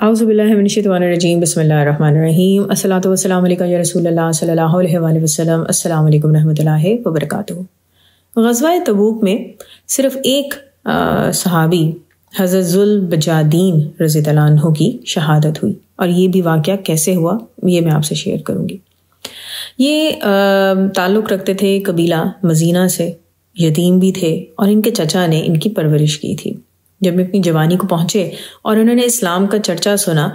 اعوذ باللہ من الشیطان الرجیم بسم اللہ الرحمن الرحیم الصلاۃ والسلام علیکم یا رسول اللہ صلی اللہ علیہ وآلہ وسلم السلام علیکم رحمۃ اللہ وبرکاتہ۔ غزوہ تبوک میں صرف ایک صحابی حضرت ذوالبجادین رضی اللہ عنہ کی شہادت ہوئی، اور یہ بھی واقعہ کیسے ہوا یہ میں آپ سے شیئر کروں گی۔ یہ تعلق رکھتے تھے قبیلہ مزینہ سے، یتیم بھی تھے، اور ان کے چچا نے ان کی پرورش کی تھی۔ جب اپنی جوانی کو پہنچے اور انہوں نے اسلام کا چرچا سنا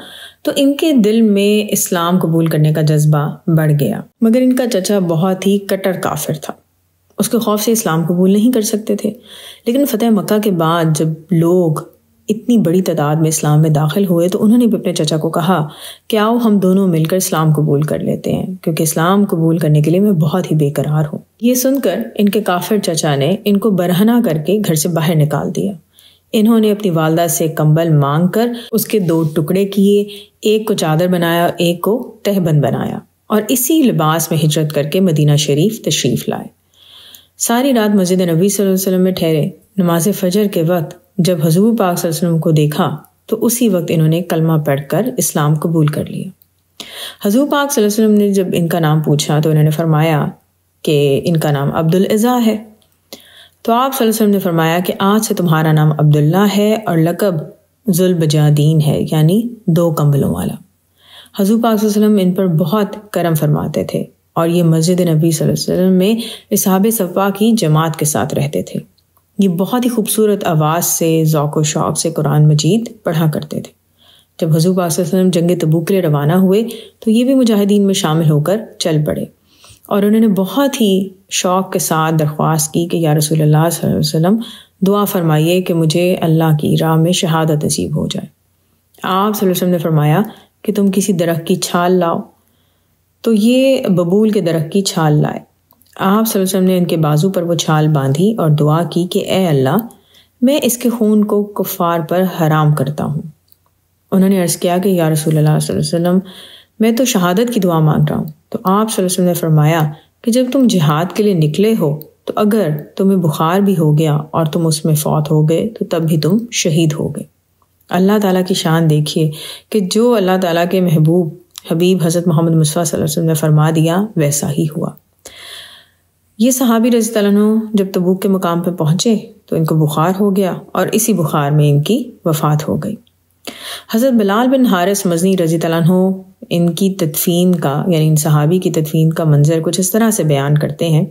تو ان کے دل میں اسلام قبول کرنے کا جذبہ بڑھ گیا، مگر ان کا چچا بہت ہی کٹر کافر تھا، اس کے خوف سے اسلام قبول نہیں کر سکتے تھے۔ لیکن فتح مکہ کے بعد جب لوگ اتنی بڑی تعداد میں اسلام میں داخل ہوئے تو انہوں نے بھی اپنے چچا کو کہا کہ آؤ ہم دونوں مل کر اسلام قبول کر لیتے ہیں، کیونکہ اسلام قبول کرنے کے لیے میں بہت ہی بے قرار ہوں۔ یہ سن کر ان کے کافر چچا نے ان کو برہنہ کر کے گھر سے باہر نکال دیا۔ انہوں نے اپنی والدہ سے کمبل مانگ کر اس کے 2 ٹکڑے کیے، ایک کو چادر بنایا، ایک کو تہبند بنایا، اور اسی لباس میں ہجرت کر کے مدینہ شریف تشریف لائے۔ ساری رات مسجد نبی صلی اللہ علیہ وسلم میں ٹھہرے۔ نماز فجر کے وقت جب حضور پاک صلی اللہ علیہ وسلم کو دیکھا تو اسی وقت انہوں نے کلمہ پڑھ کر اسلام قبول کر لیا۔ حضور پاک صلی اللہ علیہ وسلم نے جب ان کا نام پوچھا تو انہوں نے فرمایا کہ ان کا نام عبدالعزیٰ ہے۔ تو آپ صلی اللہ علیہ وسلم نے فرمایا کہ آج سے تمہارا نام عبداللہ ہے اور لقب ذوالبجادین ہے، یعنی 2 کمبلوں والا۔ حضور پاک صلی اللہ علیہ وسلم ان پر بہت کرم فرماتے تھے، اور یہ مسجد نبی صلی اللہ علیہ وسلم میں اصحاب صفا کی جماعت کے ساتھ رہتے تھے۔ یہ بہت ہی خوبصورت آواز سے، ذوق و شوق سے قرآن مجید پڑھا کرتے تھے۔ جب حضور پاک صلی اللہ علیہ وسلم جنگ تبوک کے لیے روانہ ہوئے تو یہ بھی مجاہدین میں شامل ہو کر چل پڑے، اور انہوں نے بہت ہی شوق کے ساتھ درخواست کی کہ یا رسول اللہ صلی اللہ علیہ وسلم دعا فرمائیے کہ مجھے اللہ کی راہ میں شہادت نصیب ہو جائے۔ آپ صلی اللہ علیہ وسلم نے فرمایا کہ تم کسی درخت کی چھال لاؤ، تو یہ ببول کے درخت کی چھال لائے۔ آپ صلی اللہ علیہ وسلم نے ان کے بازو پر وہ چھال باندھی اور دعا کی کہ اے اللہ، میں اس کے خون کو کفار پر حرام کرتا ہوں۔ انہوں نے عرض کیا کہ یا رسول اللہ صلی اللہ علیہ وسلم میں تو شہادت کی دعا مانگ رہا ہوں۔ تو آپ صلی اللہ علیہ وسلم نے فرمایا کہ جب تم جہاد کے لیے نکلے ہو تو اگر تمہیں بخار بھی ہو گیا اور تم اس میں فوت ہو گئے تو تب بھی تم شہید ہو گئے۔ اللہ تعالیٰ کی شان دیکھیے کہ جو اللہ تعالیٰ کے محبوب حبیب حضرت محمد مصطفیٰ صلی اللہ علیہ وسلم نے فرما دیا ویسا ہی ہوا۔ یہ صحابی رضی اللہ عنہ جب تبوک کے مقام پہ پہنچے تو ان کو بخار ہو گیا، اور اسی بخار میں ان کی وفات ہو گئی۔ حضرت بلال بن حارث مزنی رضی اللہ عنہ ان کی تدفین کا، یعنی ان صحابی کی تدفین کا منظر کچھ اس طرح سے بیان کرتے ہیں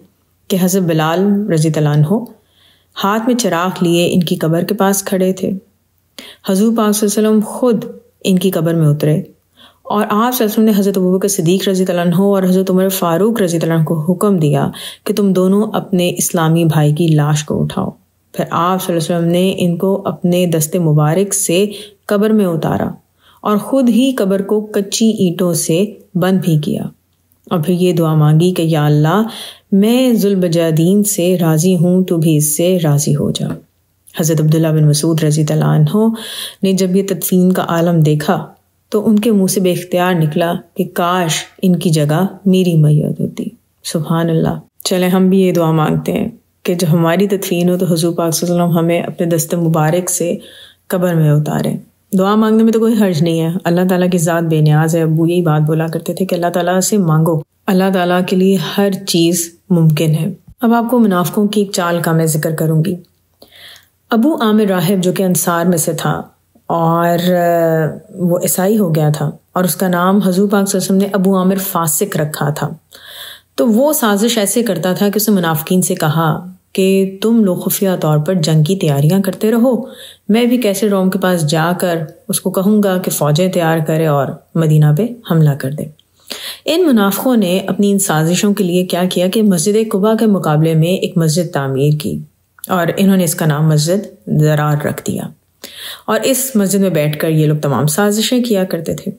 کہ حضرت بلال رضی اللہ عنہ ہاتھ میں چراغ لیے ان کی قبر کے پاس کھڑے تھے۔ حضور پاک صلی اللہ علیہ وسلم خود ان کی قبر میں اترے، اور آپ صلی اللہ علیہ وسلم نے حضرت ابوبکر صدیق رضی اللہ عنہ اور حضرت عمر فاروق رضی اللہ عنہ کو حکم دیا کہ تم دونوں اپنے اسلامی بھائی کی لاش کو اٹھاؤ۔ پھر آپ صلی اللہ علیہ وسلم نے ان کو اپنے دست مبارک سے قبر میں اتارا اور خود ہی قبر کو کچی اینٹوں سے بند بھی کیا، اور پھر یہ دعا مانگی کہ یا اللہ، میں ذوالبجادین سے راضی ہوں، تو بھی اس سے راضی ہو جا۔ حضرت عبداللہ بن مسعود رضی اللہ عنہ نے جب یہ تدفین کا عالم دیکھا تو ان کے منہ سے بے اختیار نکلا کہ کاش ان کی جگہ میری میت ہوتی۔ سبحان اللہ۔ چلیں ہم بھی یہ دعا مانگتے ہیں کہ جب ہماری تدفین ہو تو حضور پاک صلی اللہ علیہ وسلم ہمیں اپنے دست مبارک سے قبر میں اتاریں۔ دعا مانگنے میں تو کوئی حرج نہیں ہے، اللہ تعالیٰ کی ذات بے نیاز ہے۔ ابو یہی بات بولا کرتے تھے کہ اللہ تعالیٰ سے مانگو، اللہ تعالیٰ کے لیے ہر چیز ممکن ہے۔ اب آپ کو منافقوں کی ایک چال کا میں ذکر کروں گی۔ ابو عامر راہب جو کہ انصار میں سے تھا، اور وہ عیسائی ہو گیا تھا، اور اس کا نام حضور پاک صلی اللہ علیہ وسلم نے ابو عامر فاسق رکھا تھا، تو وہ سازش ایسے کرتا تھا کہ اس نے منافقین سے کہا کہ تم لوگ خفیہ طور پر جنگ کی تیاریاں کرتے رہو، میں بھی کیسے روم کے پاس جا کر اس کو کہوں گا کہ فوجیں تیار کرے اور مدینہ پہ حملہ کر دے۔ ان منافقوں نے اپنی ان سازشوں کے لیے کیا کیا کہ مسجد قباء کے مقابلے میں ایک مسجد تعمیر کی، اور انہوں نے اس کا نام مسجد ضرار رکھ دیا، اور اس مسجد میں بیٹھ کر یہ لوگ تمام سازشیں کیا کرتے تھے۔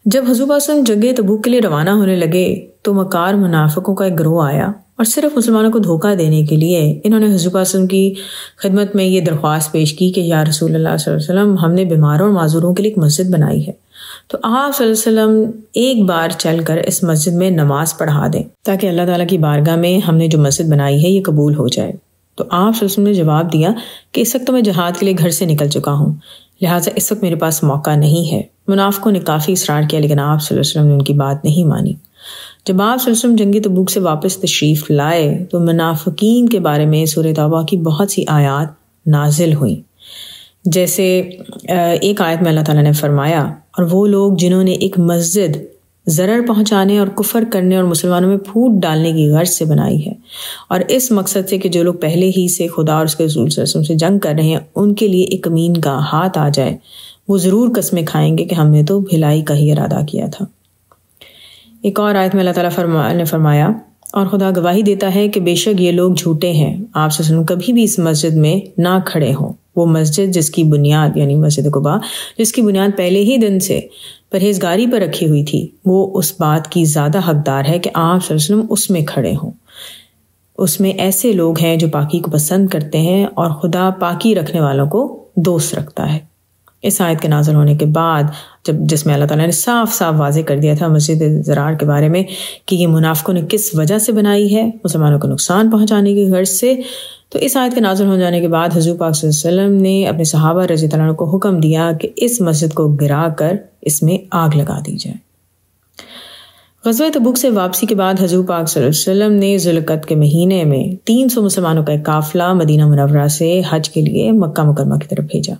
جب حضور صلی اللہ علیہ وسلم جنگ تبوک کے لیے روانہ ہونے لگے تو مکار منافقوں کا ایک گروہ آیا، اور صرف مسلمانوں کو دھوکہ دینے کے لیے انہوں نے حضور صلی اللہ علیہ وسلم کی خدمت میں یہ درخواست پیش کی کہ یا رسول اللہ صلی اللہ علیہ وسلم ہم نے بیماروں اور معذوروں کے لیے ایک مسجد بنائی ہے، تو آپ صلی اللہ علیہ وسلم ایک بار چل کر اس مسجد میں نماز پڑھا دیں تاکہ اللہ تعالیٰ کی بارگاہ میں ہم نے جو مسجد بنائی ہے یہ قبول ہو جائے۔ تو آپ صلی اللہ علیہ وسلم نے جواب دیا کہ اس وقت تو میں جہاد کے لیے گھر سے نکل چکا ہوں، لہٰذا اس وقت میرے پاس موقع نہیں ہے۔ منافقوں نے کافی اصرار کیا لیکن آپ صلی اللہ علیہ وسلم نے ان کی بات نہیں مانی۔ جب آپ صلی اللہ علیہ وسلم جنگ تبوک سے واپس تشریف لائے تو منافقین کے بارے میں سورہ توبہ کی بہت سی آیات نازل ہوئیں۔ جیسے ایک آیت میں اللہ تعالیٰ نے فرمایا، اور وہ لوگ جنہوں نے ایک مسجد ضرر پہنچانے اور کفر کرنے اور مسلمانوں میں پھوٹ ڈالنے کی غرض سے بنائی ہے، اور اس مقصد سے کہ جو لوگ پہلے ہی سے خدا اور اس کے رسول صلی اللہ علیہ وسلم سے جنگ کر رہے ہیں ان کے لیے ایک کمین کا ہاتھ آ جائے، وہ ضرور قسمیں کھائیں گے کہ ہم نے تو بھلائی کا ہی ارادہ کیا تھا۔ ایک اور آیت میں اللہ تعالیٰ نے فرمایا، اور خدا گواہی دیتا ہے کہ بے شک یہ لوگ جھوٹے ہیں، آپ صلی اللہ علیہ وسلم کبھی بھی اس مسجد میں نہ کھڑے ہوں، وہ مسجد جس کی بنیاد یعنی مسجد قباء جس کی بنیاد پہلے ہی دن سے پرہیزگاری پر رکھی ہوئی تھی، وہ اس بات کی زیادہ حقدار ہے کہ آپ صلی اللہ علیہ وسلم اس میں کھڑے ہوں۔ اس میں ایسے لوگ ہیں جو پاکی کو پسند کرتے ہیں اور خدا پاکی رکھنے والوں کو دوست رکھتا ہے۔ اس آیت کے نازل ہونے کے بعد جس میں اللہ تعالیٰ نے صاف صاف واضح کر دیا تھا مسجد ضرار کے بارے میں کہ یہ منافقوں نے کس وجہ سے بنائی ہے، مسلمانوں کو نقصان پہنچانے کی غرض سے، تو اس آیت کے نازل ہو جانے کے بعد حضور پاک صلی اللہ علیہ وسلم نے اپنے صحابہ رضی اللہ عنہ کو حکم دیا کہ اس مسجد کو گرا کر اس میں آگ لگا دی جائے۔ غزوہ تبوک سے واپسی کے بعد حضور پاک صلی اللہ علیہ وسلم نے ذوالقعدہ کے مہینے میں 300 مسلمانوں کا ایک قافلہ مدینہ منورہ سے حج کے لیے مکہ مکرمہ کی طرف بھیجا۔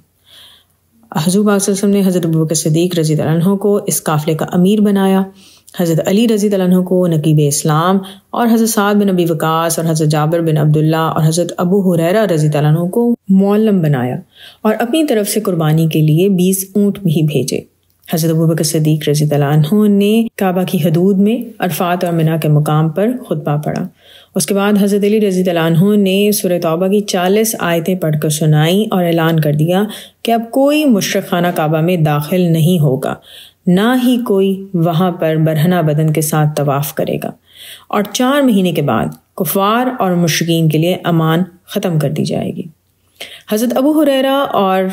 حضور پاک صلی اللہ علیہ وسلم نے حضرت ابوبکر صدیق رضی اللہ عنہ کو اس قافلے کا امیر بنایا، حضرت علی رضی اللہ عنہ کو نقیب اسلام، اور حضرت سعد بن ابی وقاص اور حضرت جابر بن عبداللہ اور حضرت ابو ہریرہ رضی اللہ عنہ کو معلم بنایا، اور اپنی طرف سے قربانی کے لیے 20 اونٹ بھی بھیجے۔ حضرت ابوبکر صدیق رضی اللہ عنہ نے کعبہ کی حدود میں عرفات اور منی کے مقام پر خطبہ پڑھا۔ اس کے بعد حضرت علی رضی اللہ عنہ نے سورہ توبہ کی 40 آیتیں پڑھ کر سنائیں اور اعلان کر دیا کہ اب کوئی مشرک خانہ کعبہ میں داخل نہیں ہوگا، نہ ہی کوئی وہاں پر برہنہ بدن کے ساتھ طواف کرے گا، اور 4 مہینے کے بعد کفار اور مشرکین کے لیے امان ختم کر دی جائے گی۔ حضرت ابو ہریرہ اور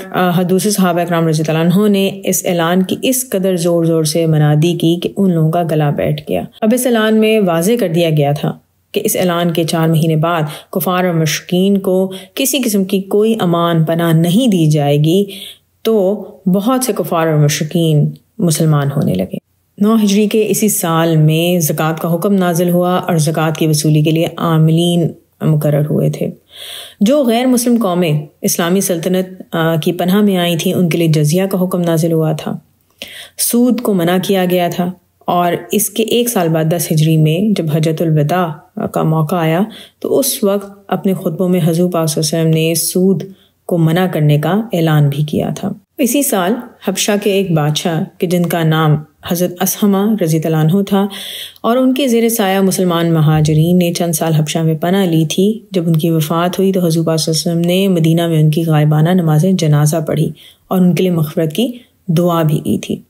دوسرے صحابہ اکرام رضی اللہ عنہ نے اس اعلان کی اس قدر زور زور سے منادی کی کہ ان لوگوں کا گلا بیٹھ گیا۔ اب اس اعلان میں واضح کر دیا گیا تھا کہ اس اعلان کے 4 مہینے بعد کفار اور مشرکین کو کسی قسم کی کوئی امان پناہ نہیں دی جائے گی، تو بہت سے کفار اور مشرکین مسلمان ہونے لگے۔ 9 ہجری کے اسی سال میں زکوٰۃ کا حکم نازل ہوا اور زکوٰۃ کی وصولی کے لیے عاملین مقرر ہوئے تھے۔ جو غیر مسلم قومیں اسلامی سلطنت کی پناہ میں آئی تھیں ان کے لیے جزیہ کا حکم نازل ہوا تھا، سود کو منع کیا گیا تھا، اور اس کے 1 سال بعد 10 ہجری میں جب حجۃ الوداع کا موقع آیا تو اس وقت اپنے خطبوں میں حضور پاک صلی اللہ علیہ وسلم نے سود کو منع کرنے کا اعلان بھی کیا تھا۔ اسی سال حبشہ کے ایک بادشاہ کہ جن کا نام حضرت اسہمہ رضی اللہ عنہ تھا اور ان کے زیر سایہ مسلمان مہاجرین نے چند سال حبشہ میں پناہ لی تھی، جب ان کی وفات ہوئی تو حضور پاک صلی اللہ علیہ وسلم نے مدینہ میں ان کی غائبانہ نماز جنازہ پڑھی اور ان کے لیے مغفرت کی دعا بھی کی تھی۔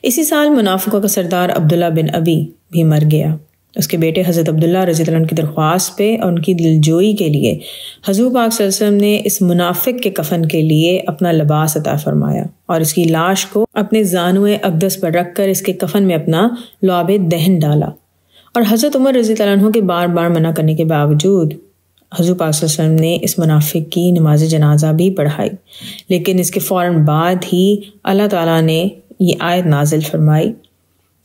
اسی سال منافقوں کا سردار عبداللہ بن ابی بھی مر گیا۔ اس کے بیٹے حضرت عبداللہ رضی اللہ عنہ کی درخواست پہ اور ان کی دلجوئی کے لیے حضور پاک صلی اللہ علیہ وسلم نے اس منافق کے کفن کے لیے اپنا لباس عطا فرمایا اور اس کی لاش کو اپنے زانوئے اقدس پر رکھ کر اس کے کفن میں اپنا لعاب دہن ڈالا، اور حضرت عمر رضی اللہ عنہ کے بار بار منع کرنے کے باوجود حضور پاک صلی اللہ علیہ وسلم نے اس منافق کی نماز جنازہ بھی پڑھائی۔ لیکن اس کے فوراً بعد ہی اللہ تعالیٰ نے یہ آیت نازل فرمائی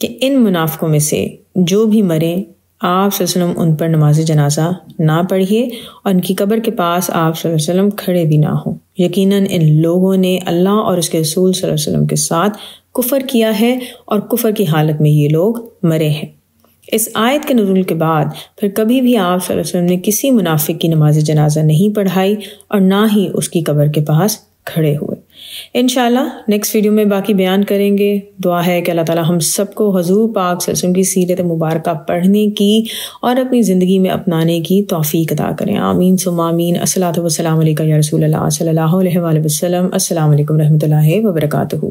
کہ ان منافقوں میں سے جو بھی مرے آپ صلی اللہ علیہ وسلم ان پر نماز جنازہ نہ پڑھیے اور ان کی قبر کے پاس آپ صلی اللہ علیہ وسلم کھڑے بھی نہ ہوں، یقیناً ان لوگوں نے اللہ اور اس کے رسول صلی اللہ علیہ وسلم کے ساتھ کفر کیا ہے اور کفر کی حالت میں یہ لوگ مرے ہیں۔ اس آیت کے نزول کے بعد پھر کبھی بھی آپ صلی اللہ علیہ وسلم نے کسی منافق کی نماز جنازہ نہیں پڑھائی اور نہ ہی اس کی قبر کے پاس کھڑے ہوئے۔ انشاءاللہ نیکسٹ ویڈیو میں باقی بیان کریں گے۔ دعا ہے کہ اللہ تعالی ہم سب کو حضور پاک صلی اللہ علیہ وسلم کی سیرت مبارکہ پڑھنے کی اور اپنی زندگی میں اپنانے کی توفیق عطا کریں۔ آمین ثم آمین۔ الصلاۃ والسلام علیکم یا رسول اللہ صلی اللہ علیہ وآلہ وسلم۔ السلام علیکم ورحمۃ اللہ وبرکاتہ۔